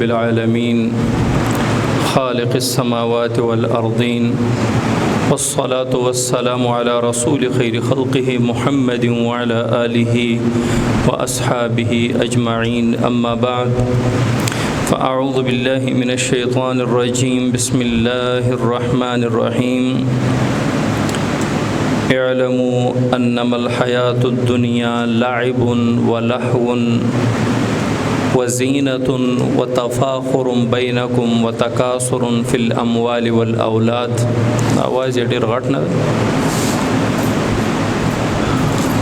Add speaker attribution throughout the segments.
Speaker 1: العالمين خالق السماوات والأرضين والصلاة والسلام على رسول خير خلقه محمد وعلى آله وأصحابه أجمعين أما بعد فأعوذ بالله من الشيطان الرجيم بسم الله الرحمن الرحيم اعلموا أنما الحياة الدنيا لعب ولهو وزينة وتفاخر بينكم وتكاثر في الأموال والأولاد. آواز ډېر غټ نه.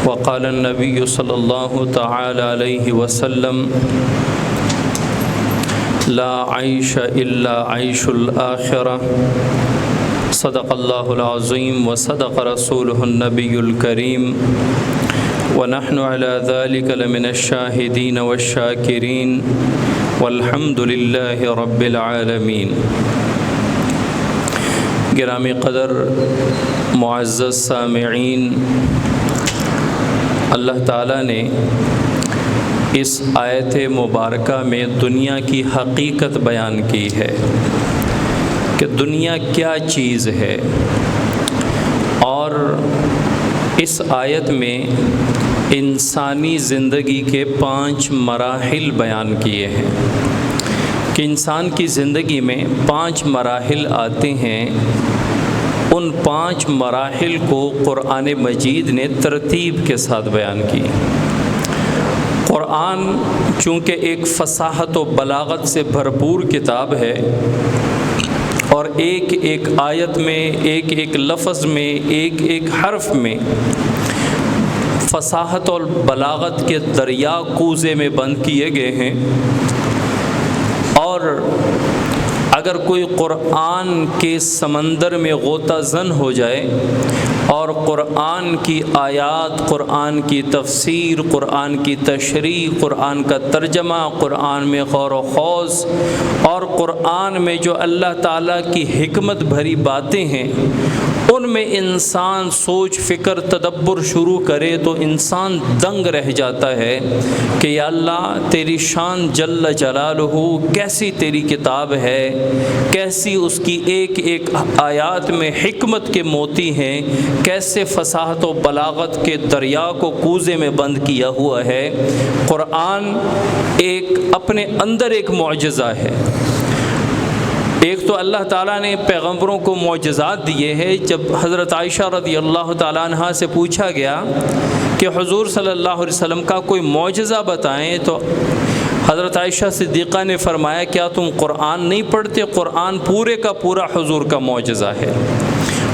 Speaker 1: وقال النبي صلى الله تعالى عليه وسلم لا عيش إلا عيش الآخرة. صدق الله العظيم وصدق رسوله النبي الكريم ونحن على ذلك لمن الشاهدين والشاكرين والحمد لله رب العالمين. گرامی قدر معزز سامعین، اللہ تعالیٰ نے اس آیت مبارکہ میں دنیا کی حقیقت بیان کی ہے کہ دنیا کیا چیز ہے، اور اس آیت میں انسانی زندگی کے 5 مراحل بیان کیے ہیں کہ انسان کی زندگی میں 5 مراحل آتے ہیں. ان 5 مراحل کو قرآن مجید نے ترتیب کے ساتھ بیان کی. قرآن چونکہ ایک فصاحت و بلاغت سے بھرپور کتاب ہے، اور ایک ایک آیت میں، ایک ایک لفظ میں، ایک ایک حرف میں فصاحت اور بلاغت کے دریا کوزے میں بند کیے گئے ہیں. اور اگر کوئی قرآن کے سمندر میں غوطہ زن ہو جائے اور قرآن کی آیات، قرآن کی تفسیر، قرآن کی تشریح، قرآن کا ترجمہ، قرآن میں غور و خوض اور قرآن میں جو اللہ تعالیٰ کی حکمت بھری باتیں ہیں ان میں انسان سوچ فکر تدبر شروع کرے تو انسان دنگ رہ جاتا ہے کہ یا اللہ تیری شان جل جلالہ، کیسی تیری کتاب ہے، کیسی اس کی ایک ایک آیات میں حکمت کے موتی ہیں، کیسے فصاحت و بلاغت کے دریا کو کوزے میں بند کیا ہوا ہے. قرآن ایک اپنے اندر ایک معجزہ ہے. ایک تو اللہ تعالیٰ نے پیغمبروں کو معجزات دیے ہیں. جب حضرت عائشہ رضی اللہ تعالیٰ عنہ سے پوچھا گیا کہ حضور صلی اللہ علیہ وسلم کا کوئی معجزہ بتائیں، تو حضرت عائشہ صدیقہ نے فرمایا کیا تم قرآن نہیں پڑھتے؟ قرآن پورے کا پورا حضور کا معجزہ ہے.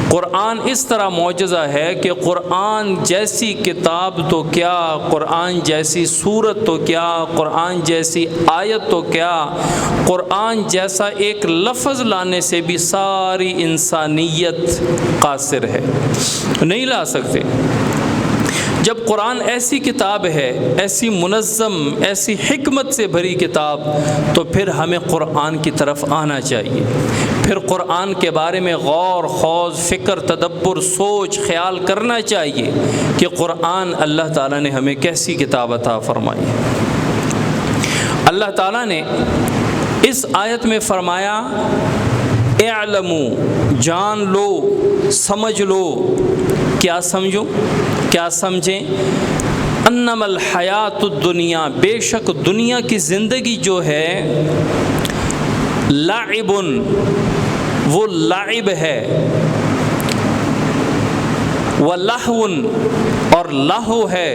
Speaker 1: قرآن اس طرح معجزہ ہے کہ قرآن جیسی کتاب تو کیا، قرآن جیسی صورت تو کیا، قرآن جیسی آیت تو کیا، قرآن جیسا ایک لفظ لانے سے بھی ساری انسانیت قاصر ہے، نہیں لا سکتے. جب قرآن ایسی کتاب ہے، ایسی منظم، ایسی حکمت سے بھری کتاب، تو پھر ہمیں قرآن کی طرف آنا چاہیے. پھر قرآن کے بارے میں غور خوض، فکر تدبر، سوچ خیال کرنا چاہیے کہ قرآن اللہ تعالیٰ نے ہمیں کیسی کتاب عطا فرمائی. اللہ تعالیٰ نے اس آیت میں فرمایا اعلموا، جان لو، سمجھ لو. کیا سمجھو، کیا سمجھیں؟ انما الحیات الدنیا، بے شک دنیا کی زندگی جو ہے، لعب، وہ لعب ہے، ولہو، اور لہو ہے،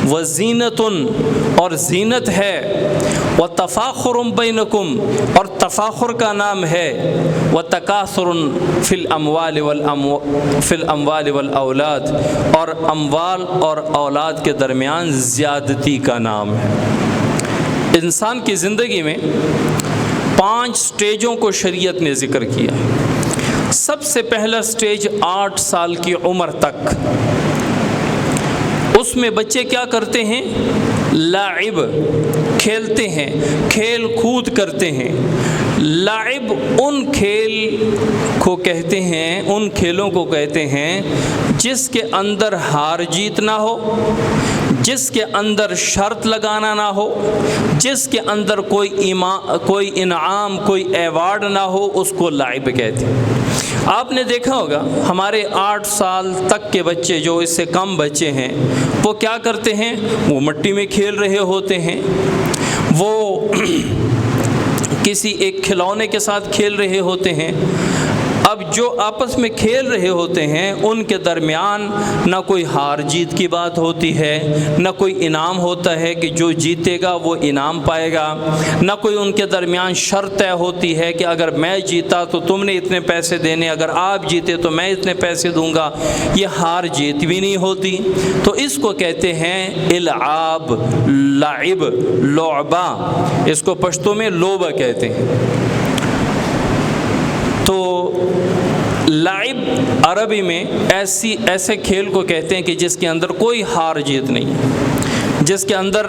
Speaker 1: وزینت، اور زینت ہے، وتفاخر بینکم، اور تفاخر کا نام ہے، وتکاثر فی الاموال والأولاد، اور اموال اور اولاد کے درمیان زیادتی کا نام ہے. انسان کی زندگی میں 5 سٹیجوں کو شریعت نے ذکر کیا. سب سے پہلا سٹیج 8 سال کی عمر تک. اس میں بچے کیا کرتے ہیں؟ لاعب، کھیلتے ہیں، کھیل کود کرتے ہیں. لاعب ان کھیل کو کہتے ہیں، ان کھیلوں کو کہتے ہیں جس کے اندر ہار جیت نہ ہو، جس کے اندر شرط لگانا نہ ہو، جس کے اندر کوئی انعام، کوئی ایوارڈ نہ ہو، اس کو لعب کہتے ہیں۔ آپ نے دیکھا ہوگا ہمارے 8 سال تک کے بچے، جو اس سے کم بچے ہیں، وہ کیا کرتے ہیں؟ وہ مٹی میں کھیل رہے ہوتے ہیں، وہ کسی ایک کھلونے کے ساتھ کھیل رہے ہوتے ہیں۔ اب جو آپس میں کھیل رہے ہوتے ہیں ان کے درمیان نہ کوئی ہار جیت کی بات ہوتی ہے، نہ کوئی انعام ہوتا ہے کہ جو جیتے گا وہ انعام پائے گا، نہ کوئی ان کے درمیان شرط طے ہوتی ہے کہ اگر میں جیتا تو تم نے اتنے پیسے دینے، اگر آپ جیتے تو میں اتنے پیسے دوں گا۔ یہ ہار جیت بھی نہیں ہوتی، تو اس کو کہتے ہیں العاب، لعب، لعبہ، اس کو پشتو میں لوبہ کہتے ہیں۔ تو لعب عربی میں ایسے کھیل کو کہتے ہیں کہ جس کے اندر کوئی ہار جیت نہیں ہے، جس کے اندر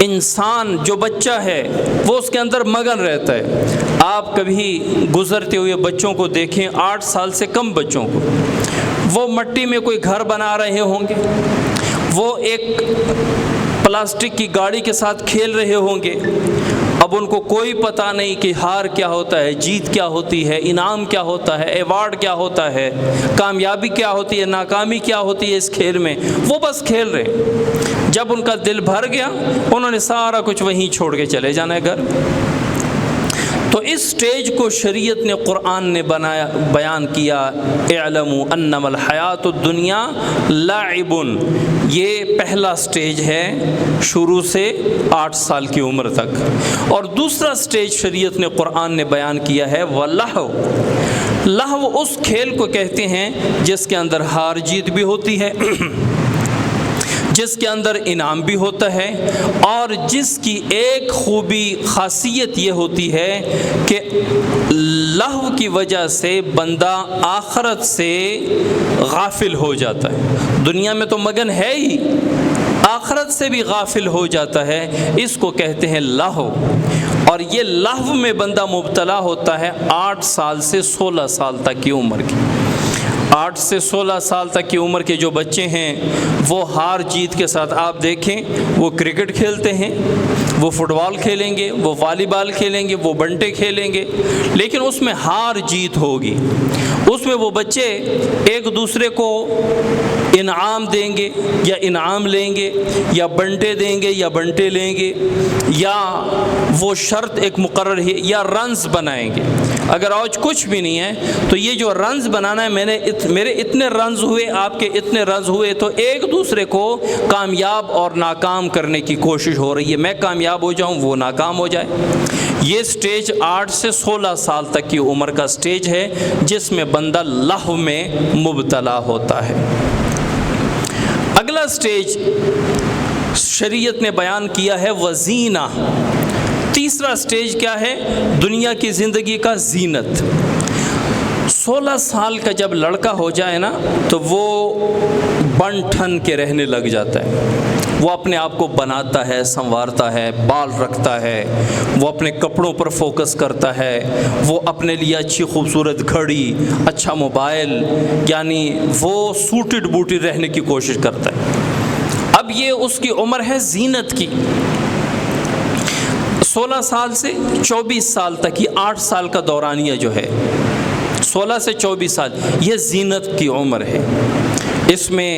Speaker 1: انسان جو بچہ ہے وہ اس کے اندر مگن رہتا ہے۔ آپ کبھی گزرتے ہوئے بچوں کو دیکھیں، 8 سال سے کم بچوں کو، وہ مٹی میں کوئی گھر بنا رہے ہوں گے، وہ ایک پلاسٹک کی گاڑی کے ساتھ کھیل رہے ہوں گے۔ اب ان کو کوئی پتہ نہیں کہ ہار کیا ہوتا ہے، جیت کیا ہوتی ہے، انعام کیا ہوتا ہے، ایوارڈ کیا ہوتا ہے، کامیابی کیا ہوتی ہے، ناکامی کیا ہوتی ہے اس کھیل میں۔ وہ بس کھیل رہے۔ جب ان کا دل بھر گیا انہوں نے سارا کچھ وہیں چھوڑ کے چلے جانا ہے گھر۔ تو اس سٹیج کو شریعت نے، قرآن نے بیان کیا، اعلموا انما الحیات الدنیا لعب۔ یہ پہلا سٹیج ہے شروع سے 8 سال کی عمر تک۔ اور دوسرا سٹیج شریعت نے، قرآن نے بیان کیا ہے وَلَہْوٌ۔ لہو اس کھیل کو کہتے ہیں جس کے اندر ہار جیت بھی ہوتی ہے، جس کے اندر انعام بھی ہوتا ہے، اور جس کی ایک خوبی، خاصیت یہ ہوتی ہے کہ لہو کی وجہ سے بندہ آخرت سے غافل ہو جاتا ہے۔ دنیا میں تو مگن ہے ہی، آخرت سے بھی غافل ہو جاتا ہے، اس کو کہتے ہیں لہو۔ اور یہ لہو میں بندہ مبتلا ہوتا ہے 8 سال سے 16 سال تک کی عمر کی۔ 8 سے 16 سال تک کی عمر کے جو بچے ہیں وہ ہار جیت کے ساتھ، آپ دیکھیں وہ کرکٹ کھیلتے ہیں، وہ فٹ بال کھیلیں گے، وہ والی بال کھیلیں گے، وہ بنٹے کھیلیں گے، لیکن اس میں ہار جیت ہوگی۔ اس میں وہ بچے ایک دوسرے کو انعام دیں گے یا انعام لیں گے، یا بنٹے دیں گے یا بنٹے لیں گے، یا وہ شرط ایک مقرر ہے، یا رنز بنائیں گے۔ اگر آج کچھ بھی نہیں ہے تو یہ جو رنز بنانا ہے، میرے اتنے رنز ہوئے، آپ کے اتنے رنز ہوئے، تو ایک دوسرے کو کامیاب اور ناکام کرنے کی کوشش ہو رہی ہے۔ میں کامیاب ہو جاؤں، وہ ناکام ہو جائے۔ یہ سٹیج 8 سے 16 سال تک کی عمر کا سٹیج ہے جس میں بندہ لہو میں مبتلا ہوتا ہے۔ اگلا سٹیج شریعت نے بیان کیا ہے وزینہ۔ تیسرا سٹیج کیا ہے؟ دنیا کی زندگی کا زینت۔ 16 سال کا جب لڑکا ہو جائے نا تو وہ بن ٹھن کے رہنے لگ جاتا ہے۔ وہ اپنے آپ کو بناتا ہے، سنوارتا ہے، بال رکھتا ہے، وہ اپنے کپڑوں پر فوکس کرتا ہے، وہ اپنے لیے اچھی خوبصورت گھڑی، اچھا موبائل، یعنی وہ سوٹڈ بوٹی رہنے کی کوشش کرتا ہے۔ اب یہ اس کی عمر ہے زینت کی۔ 16 سال سے 24 سال تک، یہ 8 سال کا دورانیہ جو ہے، 16 سے 24 سال، یہ زینت کی عمر ہے۔ اس میں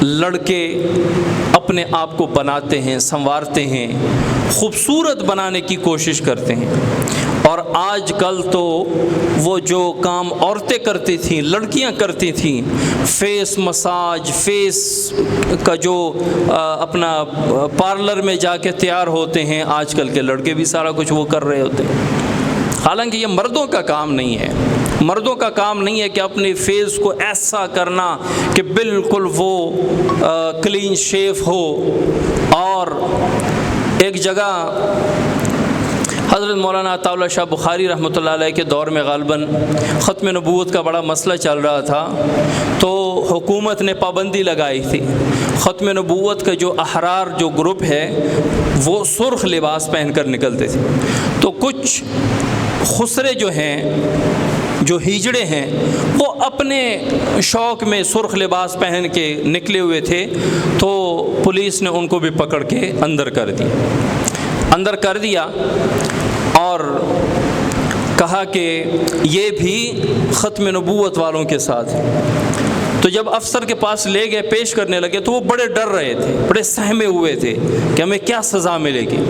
Speaker 1: لڑکے اپنے آپ کو بناتے ہیں، سنوارتے ہیں، خوبصورت بنانے کی کوشش کرتے ہیں۔ اور آج کل تو وہ جو کام عورتیں کرتی تھیں، لڑکیاں کرتی تھیں، فیس مساج، فیس کا جو اپنا پارلر میں جا کے تیار ہوتے ہیں، آج کل کے لڑکے بھی سارا کچھ وہ کر رہے ہوتے ہیں۔ حالانکہ یہ مردوں کا کام نہیں ہے۔ مردوں کا کام نہیں ہے کہ اپنے فیس کو ایسا کرنا کہ بالکل وہ کلین شیف ہو۔ اور ایک جگہ حضرت مولانا عطا اللہ شاہ بخاری رحمۃ اللہ علیہ کے دور میں غالباً ختم نبوت کا بڑا مسئلہ چل رہا تھا، تو حکومت نے پابندی لگائی تھی۔ ختم نبوت کا جو احرار جو گروپ ہے وہ سرخ لباس پہن کر نکلتے تھے، تو کچھ خسرے جو ہیں جو ہجڑے ہیں وہ اپنے شوق میں سرخ لباس پہن کے نکلے ہوئے تھے، تو پولیس نے ان کو بھی پکڑ کے اندر کر دیا اور کہا کہ یہ بھی ختم نبوت والوں کے ساتھ ہے۔ تو جب افسر کے پاس لے گئے، پیش کرنے لگے، تو وہ بڑے ڈر رہے تھے، بڑے سہمے ہوئے تھے کہ ہمیں کیا سزا ملے گی۔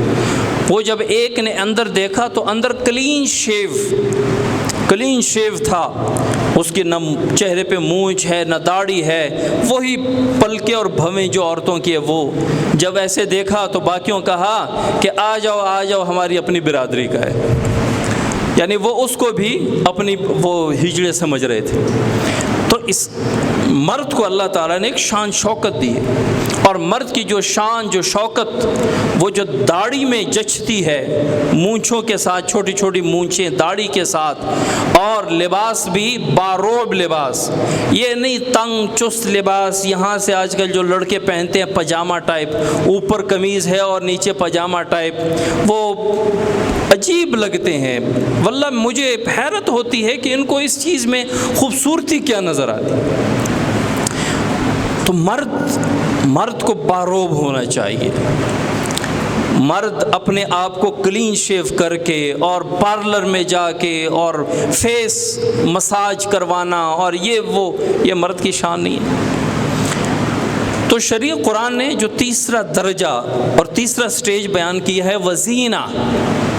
Speaker 1: وہ جب ایک نے اندر دیکھا تو اندر کلین شیو تھا، اس کی نہ چہرے پہ مونچھ ہے نہ داڑھی ہے، وہی پلکے اور بھویں جو عورتوں کی ہے۔ وہ جب ایسے دیکھا تو باقیوں کہا کہ آ جاؤ ہماری اپنی برادری کا ہے، یعنی وہ اس کو بھی اپنی وہ ہجڑے سمجھ رہے تھے۔ تو اس مرد کو اللہ تعالیٰ نے ایک شان شوکت دی ہے، اور مرد کی جو شان جو شوکت وہ جو داڑھی میں جچتی ہے، مونچھوں کے ساتھ، چھوٹی چھوٹی مونچھیں داڑھی کے ساتھ، اور لباس بھی باروب لباس، یہ نہیں تنگ چست لباس یہاں سے آج کل جو لڑکے پہنتے ہیں پاجامہ ٹائپ، اوپر قمیض ہے اور نیچے پاجامہ ٹائپ، وہ عجیب لگتے ہیں۔ واللہ مجھے حیرت ہوتی ہے کہ ان کو اس چیز میں خوبصورتی کیا نظر آتی۔ تو مرد کو باروب ہونا چاہیے، مرد اپنے آپ کو کلین شیو کر کے اور پارلر میں جا کے اور فیس مساج کروانا، اور یہ مرد کی شان نہیں ہے۔ تو شریع قرآن نے جو تیسرا درجہ اور تیسرا سٹیج بیان کیا ہے وزینہ،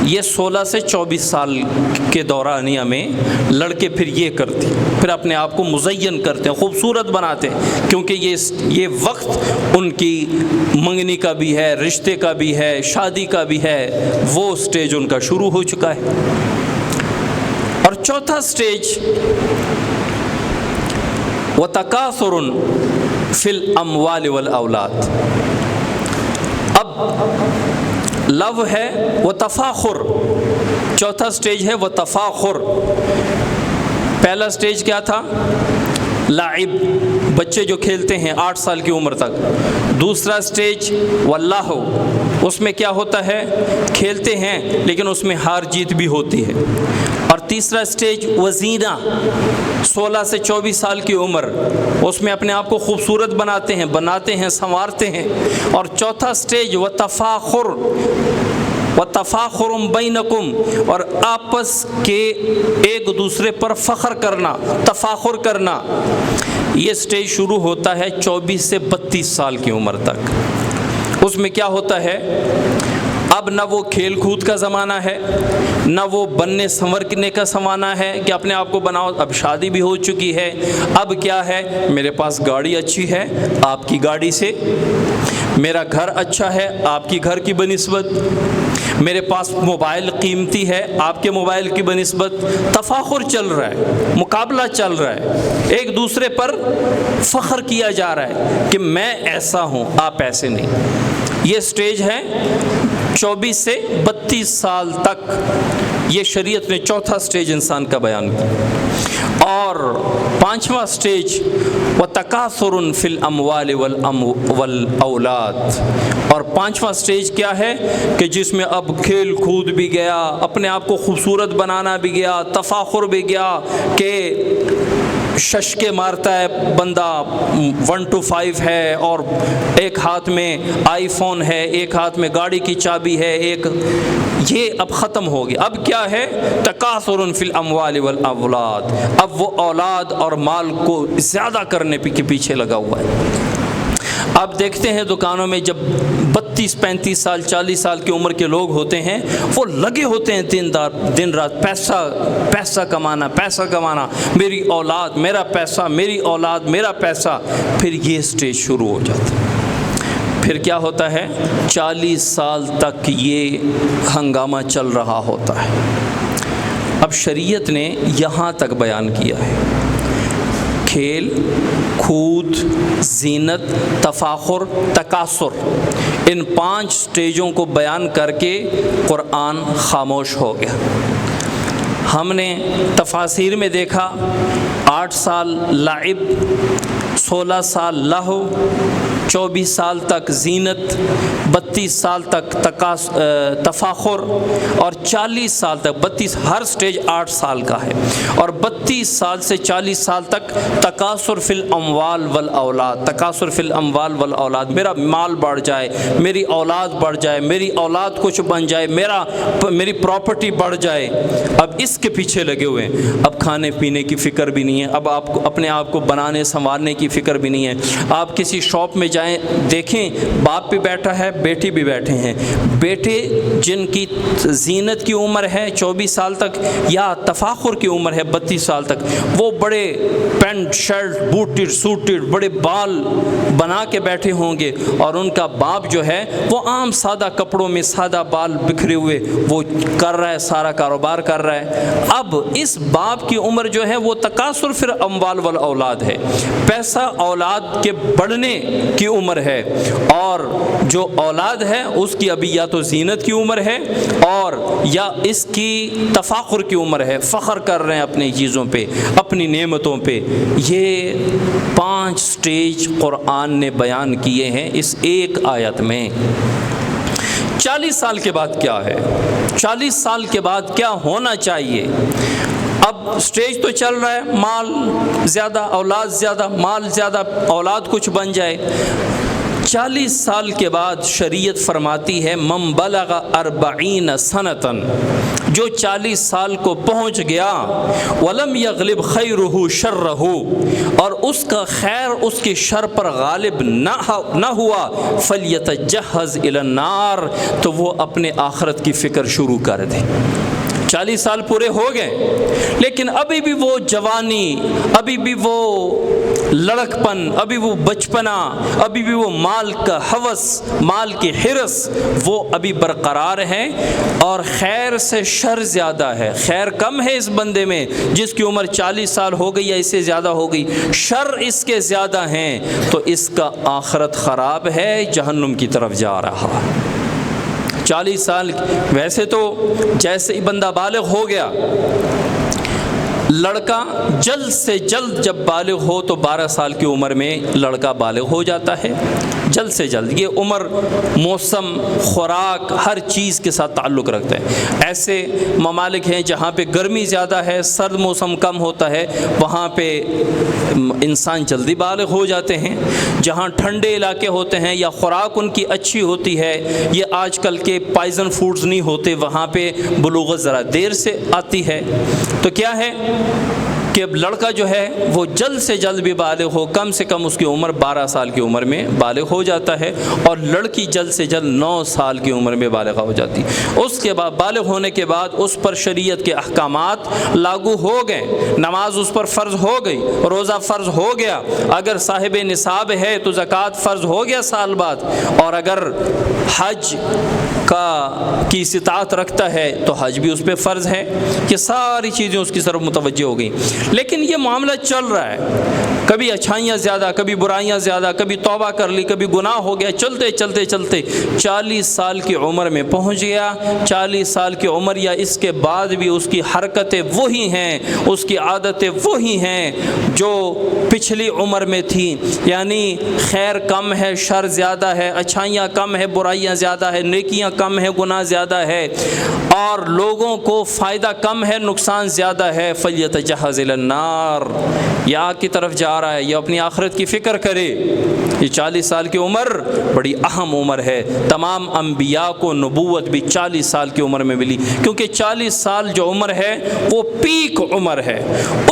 Speaker 1: یہ 16 سے 24 سال کے دورانیہ میں لڑکے پھر یہ کرتے، پھر اپنے آپ کو مزین کرتے ہیں، خوبصورت بناتے ہیں، کیونکہ یہ وقت ان کی منگنی کا بھی ہے، رشتے کا بھی ہے، شادی کا بھی ہے، وہ سٹیج ان کا شروع ہو چکا ہے۔ اور چوتھا سٹیج وَتَكَاثُرٌ فِي الْأَمْوَالِ وَالْأَوْلَادِ، اب لو ہے وہ تفاخر، چوتھا سٹیج ہے وہ تفاخر۔ پہلا سٹیج کیا تھا؟ لعب، بچے جو کھیلتے ہیں 8 سال کی عمر تک۔ دوسرا سٹیج واللہ، اس میں کیا ہوتا ہے؟ کھیلتے ہیں لیکن اس میں ہار جیت بھی ہوتی ہے۔ اور تیسرا سٹیج وزینہ، 16 سے 24 سال کی عمر، اس میں اپنے آپ کو خوبصورت بناتے ہیں سنوارتے ہیں۔ اور چوتھا سٹیج وتفاخر، وتفاخر بینکم، اور آپس کے ایک دوسرے پر فخر کرنا، تفاخر کرنا۔ یہ سٹیج شروع ہوتا ہے 24 سے 32 سال کی عمر تک۔ اس میں کیا ہوتا ہے؟ اب نہ وہ کھیل کود کا زمانہ ہے، نہ وہ بننے سنورنے کا زمانہ ہے کہ اپنے آپ کو بناؤ، اب شادی بھی ہو چکی ہے۔ اب کیا ہے؟ میرے پاس گاڑی اچھی ہے آپ کی گاڑی سے، میرا گھر اچھا ہے آپ کی گھر کی بنسبت، میرے پاس موبائل قیمتی ہے آپ کے موبائل کی بنسبت۔ تفاخر چل رہا ہے، مقابلہ چل رہا ہے، ایک دوسرے پر فخر کیا جا رہا ہے کہ میں ایسا ہوں آپ ایسے نہیں۔ یہ سٹیج ہے 24 سے 32 سال تک، یہ شریعت نے چوتھا سٹیج انسان کا بیان کیا۔ اور پانچواں سٹیج وَتَكَاثُرٌ فِي الْأَمْوَالِ وَالْأَوْلَادِ، اور پانچواں سٹیج کیا ہے کہ جس میں اب کھیل کود بھی گیا، اپنے آپ کو خوبصورت بنانا بھی گیا، تفاخر بھی گیا کہ ششکے مارتا ہے بندہ، 1 to 5 ہے، اور ایک ہاتھ میں آئی فون ہے، ایک ہاتھ میں گاڑی کی چابی ہے، یہ اب ختم ہو گیا۔ اب کیا ہے؟ تکاثر فی الاموال والاولاد، اب وہ اولاد اور مال کو زیادہ کرنے کے پیچھے لگا ہوا ہے۔ آپ دیکھتے ہیں دکانوں میں جب 32 35 سال 40 سال کی عمر کے لوگ ہوتے ہیں، وہ لگے ہوتے ہیں دن رات پیسہ کمانا، میری اولاد میرا پیسہ، میری اولاد میرا پیسہ۔ پھر یہ سٹیج شروع ہو جاتا ہے۔ پھر کیا ہوتا ہے؟ 40 سال تک یہ ہنگامہ چل رہا ہوتا ہے۔ اب شریعت نے یہاں تک بیان کیا ہے، کھیل کود، زینت، تفاخر، تکاثر، ان 5 سٹیجوں کو بیان کر کے قرآن خاموش ہو گیا۔ ہم نے تفاسیر میں دیکھا 8 سال لعب، 16 سال لہو، 24 سال تک زینت، 32 سال تک تفاخر، اور 40 سال تک 32 ہر سٹیج 8 سال کا ہے، اور 32 سال سے 40 سال تک تکاثر فی الاموال والاولاد، تکاثر فی الاموال والاولاد، میرا مال بڑھ جائے، میری اولاد بڑھ جائے، میری اولاد کچھ بن جائے، میری پراپرٹی بڑھ جائے۔ اب اس کے پیچھے لگے ہوئے ہیں، اب کھانے پینے کی فکر بھی نہیں ہے، اب آپ کو اپنے آپ کو بنانے سنوارنے کی فکر بھی نہیں ہے۔ آپ کسی شاپ میں جائیں، دیکھیں باپ بھی بیٹھا ہے، بیٹی بھی بیٹھے ہیں، بیٹے جن کی زینت کی عمر ہے 24 سال تک یا تفاخر کی عمر ہے 32 سال تک، وہ بڑے پینٹ شرٹ بوٹڈ سوٹڈ بڑے بال بنا کے بیٹھے ہوں گے، اور ان کا باپ جو ہے وہ عام سادہ کپڑوں میں سادہ بال بکھرے ہوئے وہ کر رہا ہے، سارا کاروبار کر رہا ہے۔ اب اس باپ کی عمر جو ہے وہ تکاثر فی الاموال والاولاد ہے، پیسہ اولاد کے بڑھنے کی عمر ہے، اور جو اولاد ہے اس کی ابھی یا تو زینت کی عمر ہے اور یا اس کی تفاخر کی عمر ہے، فخر کر رہے ہیں اپنی چیزوں پہ، اپنی نعمتوں پہ۔ یہ 5 سٹیج قرآن نے بیان کیے ہیں اس ایک آیت میں۔ 40 سال کے بعد کیا ہے؟ 40 سال کے بعد کیا ہونا چاہیے؟ اب سٹیج تو چل رہا ہے، مال زیادہ، اولاد زیادہ، مال زیادہ، اولاد کچھ بن جائے۔ 40 سال کے بعد شریعت فرماتی ہے من بلغ 40 سنتاً، جو 40 سال کو پہنچ گیا، ولم یغلب خیرہ شرہ، اور اس کا خیر اس کے شر پر غالب نہ ہوا، فلیتجہز الی النار، تو وہ اپنے آخرت کی فکر شروع کر دے۔ 40 سال پورے ہو گئے، لیکن ابھی بھی وہ جوانی، ابھی بھی وہ لڑکپن، ابھی وہ بچپنا، ابھی بھی وہ مال کا ہوس، مال کی حرص وہ ابھی برقرار ہے، اور خیر سے شر زیادہ ہے۔ خیر کم ہے اس بندے میں جس کی عمر 40 سال ہو گئی یا اس سے زیادہ ہو گئی، شر اس کے زیادہ ہیں، تو اس کا آخرت خراب ہے، جہنم کی طرف جا رہا ہے۔ 40 سال ویسے تو جیسے ہی بندہ بالغ ہو گیا، لڑکا جلد سے جلد جب بالغ ہو تو 12 سال کی عمر میں لڑکا بالغ ہو جاتا ہے، جلد سے جلد۔ یہ عمر موسم، خوراک، ہر چیز کے ساتھ تعلق رکھتا ہے۔ ایسے ممالک ہیں جہاں پہ گرمی زیادہ ہے، سرد موسم کم ہوتا ہے، وہاں پہ انسان جلدی بالغ ہو جاتے ہیں۔ جہاں ٹھنڈے علاقے ہوتے ہیں یا خوراک ان کی اچھی ہوتی ہے، یہ آج کل کے پائزن فوڈز نہیں ہوتے، وہاں پہ بلوغت ذرا دیر سے آتی ہے۔ تو کیا ہے کہ لڑکا جو ہے وہ جلد سے جلد بھی بالغ ہو، کم سے کم اس کی عمر 12 سال کی عمر میں بالغ ہو جاتا ہے، اور لڑکی جلد سے جلد 9 سال کی عمر میں بالغ ہو جاتی۔ اس کے بعد بالغ ہونے کے بعد اس پر شریعت کے احکامات لاگو ہو گئے، نماز اس پر فرض ہو گئی، روزہ فرض ہو گیا، اگر صاحب نصاب ہے تو زکوٰۃ فرض ہو گیا سال بعد، اور اگر حج کی استطاعت رکھتا ہے تو حج بھی اس پہ فرض ہے۔ یہ ساری چیزیں اس کی طرف متوجہ ہو گئیں، لیکن یہ معاملہ چل رہا ہے، کبھی اچھائیاں زیادہ، کبھی برائیاں زیادہ، کبھی توبہ کر لی، کبھی گناہ ہو گیا، چلتے چلتے چلتے 40 سال کی عمر میں پہنچ گیا۔ 40 سال کی عمر یا اس کے بعد بھی اس کی حرکتیں وہی ہیں، اس کی عادتیں وہی ہیں جو پچھلی عمر میں تھیں، یعنی خیر کم ہے، شر زیادہ ہے، اچھائیاں کم ہے، برائیاں زیادہ ہے، نیکیاں کم ہے، گناہ زیادہ ہے، اور لوگوں کو فائدہ کم ہے، نقصان زیادہ ہے۔ فلیتجہز الی النار، یہ آگ کی طرف جا رہا ہے، یہ اپنی آخرت کی فکر کرے۔ یہ 40 سال کی عمر بڑی اہم عمر ہے۔ تمام انبیاء کو نبوت بھی 40 سال کی عمر میں ملی، کیونکہ 40 سال جو عمر ہے وہ پیک عمر ہے۔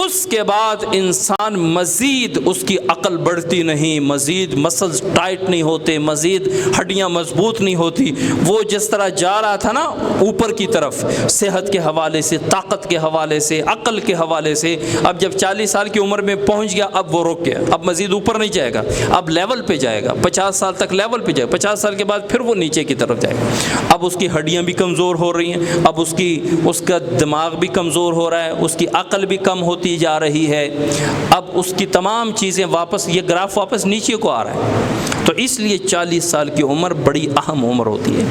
Speaker 1: اس کے بعد انسان مزید اس کی عقل بڑھتی نہیں، مزید مسلز ٹائٹ نہیں ہوتے، مزید ہڈیاں مضبوط نہیں ہوتی۔ وہ جس طرح جا رہا تھا نا اوپر کی طرف، صحت کے حوالے سے، طاقت کے حوالے سے، عقل کے حوالے سے، اب جب 40 سال کی عمر میں پہنچ گیا اب وہ رک گیا، اب مزید اوپر نہیں جائے گا، اب لیول پہ جائے گا، 50 سال تک لیول پہ جائے گا، 50 سال کے بعد پھر وہ نیچے کی طرف جائے گا۔ اب اس کی ہڈیاں بھی کمزور ہو رہی ہیں، اب اس کا دماغ بھی کمزور ہو رہا ہے، اس کی عقل بھی کم ہوتی جا رہی ہے، اب اس کی تمام چیزیں واپس، یہ گراف واپس نیچے کو آ رہا ہے۔ تو اس لیے 40 سال کی عمر بڑی اہم عمر ہوتی ہے۔